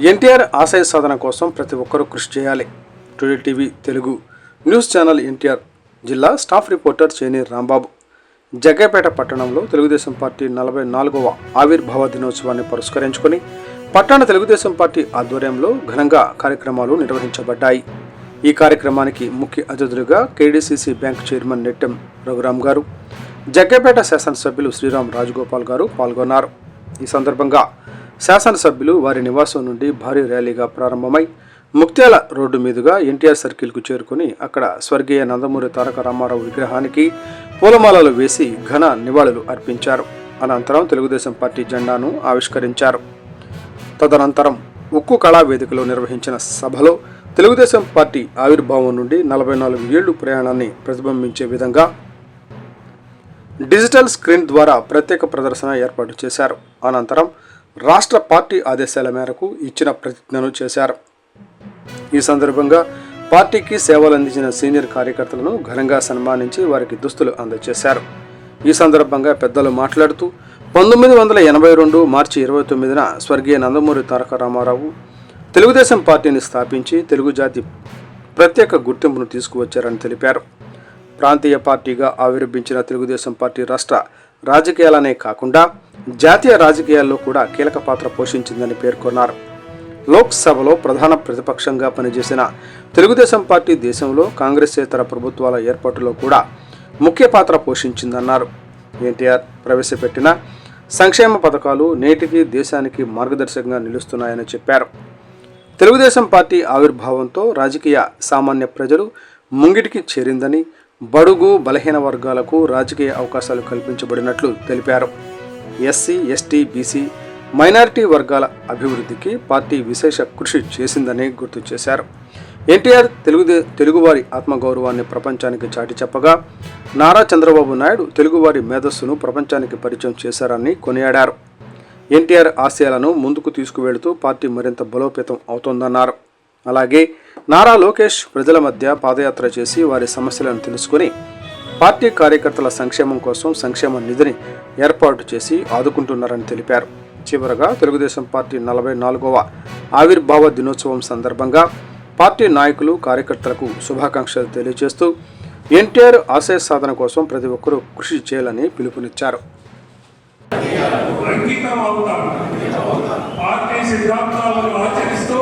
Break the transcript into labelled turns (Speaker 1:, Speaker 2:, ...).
Speaker 1: ఎన్టీఆర్ ఆశయ సాధన కోసం ప్రతి ఒక్కరూ కృషి చేయాలి. Today TV Telugu news channel NTR జిల్లా స్టాఫ్ రిపోర్టర్ చేని రాంబాబు. జగ్గైపేట పట్టణంలో తెలుగుదేశం పార్టీ 44వ ఆవిర్భావ దినోత్సవాన్ని పురస్కరించుకొని పట్టణ తెలుగుదేశం పార్టీ ఆధ్వర్యంలో ఘనంగా కార్యక్రమాలు నిర్వహించబడ్డాయి. ఈ కార్యక్రమానికి ముఖ్య అతిథులుగా KDCC bank chairman Nettem Raghuram గారు, జగ్గైపేట శాసనసభ్యులు శ్రీరామ్ రాజగోపాల్ గారు పాల్గొన్నారు. ఈ సందర్భంగా శాసనసభ్యులు వారి నివాసం నుండి భారీ ర్యాలీగా ప్రారంభమై ముక్త్యాల రోడ్డు మీదుగా ఎన్టీఆర్ సర్కిల్కు చేరుకుని అక్కడ స్వర్గీయ నందమూరి తారక రామారావు విగ్రహానికి పూలమాలలు వేసి ఘన నివాళులు అర్పించారు. అనంతరం తెలుగుదేశం పార్టీ జెండాను ఆవిష్కరించారు. తదనంతరం ఉక్కు కళా వేదికలో నిర్వహించిన సభలో తెలుగుదేశం పార్టీ ఆవిర్భావం నుండి 44 ఏళ్లు ప్రయాణాన్ని ప్రతిబింబించే విధంగా డిజిటల్ స్క్రీన్ ద్వారా ప్రత్యేక ప్రదర్శన ఏర్పాటు చేశారు. అనంతరం రాష్ట్ర పార్టీ ఆదేశాల మేరకు ఇచ్చిన ప్రతిజ్ఞను చేశారు. ఈ సందర్భంగా పార్టీకి సేవలు అందించిన సీనియర్ కార్యకర్తలను ఘనంగా సన్మానించి వారికి దుస్తులు అందజేశారు. ఈ సందర్భంగా పెద్దలు మాట్లాడుతూ 1982 మార్చి 29న స్వర్గీయ నందమూరి తారక రామారావు తెలుగుదేశం పార్టీని స్థాపించి తెలుగు జాతి ప్రత్యేక గుర్తింపును తీసుకువచ్చారని తెలిపారు. ప్రాంతీయ పార్టీగా ఆవిర్భించిన తెలుగుదేశం పార్టీ రాష్ట్ర రాజకీయాలనే కాకుండా జాతీయ రాజకీయాల్లో కూడా కీలక పాత్ర పోషించిందని పేర్కొన్నారు. లోక్సభలో ప్రధాన ప్రతిపక్షంగా పనిచేసిన తెలుగుదేశం పార్టీ దేశంలో కాంగ్రెసేతర ప్రభుత్వాల ఏర్పాటులో కూడా ముఖ్య పాత్ర పోషించిందన్నారు. ఎన్టీఆర్ ప్రవేశపెట్టిన సంక్షేమ పథకాలు నేటికి దేశానికి మార్గదర్శకంగా నిలుస్తున్నాయని చెప్పారు. తెలుగుదేశం పార్టీ ఆవిర్భావంతో రాజకీయ సామాన్య ప్రజలు ముంగిటికి చేరిందని, బడుగు బలహీన వర్గాలకు రాజకీయ అవకాశాలు కల్పించబడినట్లు తెలిపారు. ఎస్సీ, ఎస్టీ, బీసీ, మైనారిటీ వర్గాల అభివృద్ధికి పార్టీ విశేష కృషి చేసిందని గుర్తు చేశారు. ఎన్టీఆర్ తెలుగువారి ఆత్మగౌరవాన్ని ప్రపంచానికి చాటి చెప్పగా నారా చంద్రబాబు నాయుడు తెలుగువారి మేధస్సును ప్రపంచానికి పరిచయం చేశారని కొనియాడారు. ఎన్టీఆర్ ఆశయాలను ముందుకు తీసుకువెళుతూ పార్టీ మరింత బలోపేతం అవుతోందన్నారు. అలాగే నారా లోకేష్ ప్రజల మధ్య పాదయాత్ర చేసి వారి సమస్యలను తెలుసుకుని పార్టీ కార్యకర్తల సంక్షేమం కోసం సంక్షేమ నిధిని ఏర్పాటు చేసి ఆదుకుంటున్నారని తెలిపారు. చివరగా తెలుగుదేశం పార్టీ 44వ ఆవిర్భావ దినోత్సవం సందర్భంగా పార్టీ నాయకులు కార్యకర్తలకు శుభాకాంక్షలు తెలియజేస్తూ ఎన్టీఆర్ ఆశయ సాధన కోసం ప్రతి ఒక్కరూ కృషి చేయాలని పిలుపునిచ్చారు.
Speaker 2: పార్టీ సిద్ధాంతాలను ఆచరిస్తూ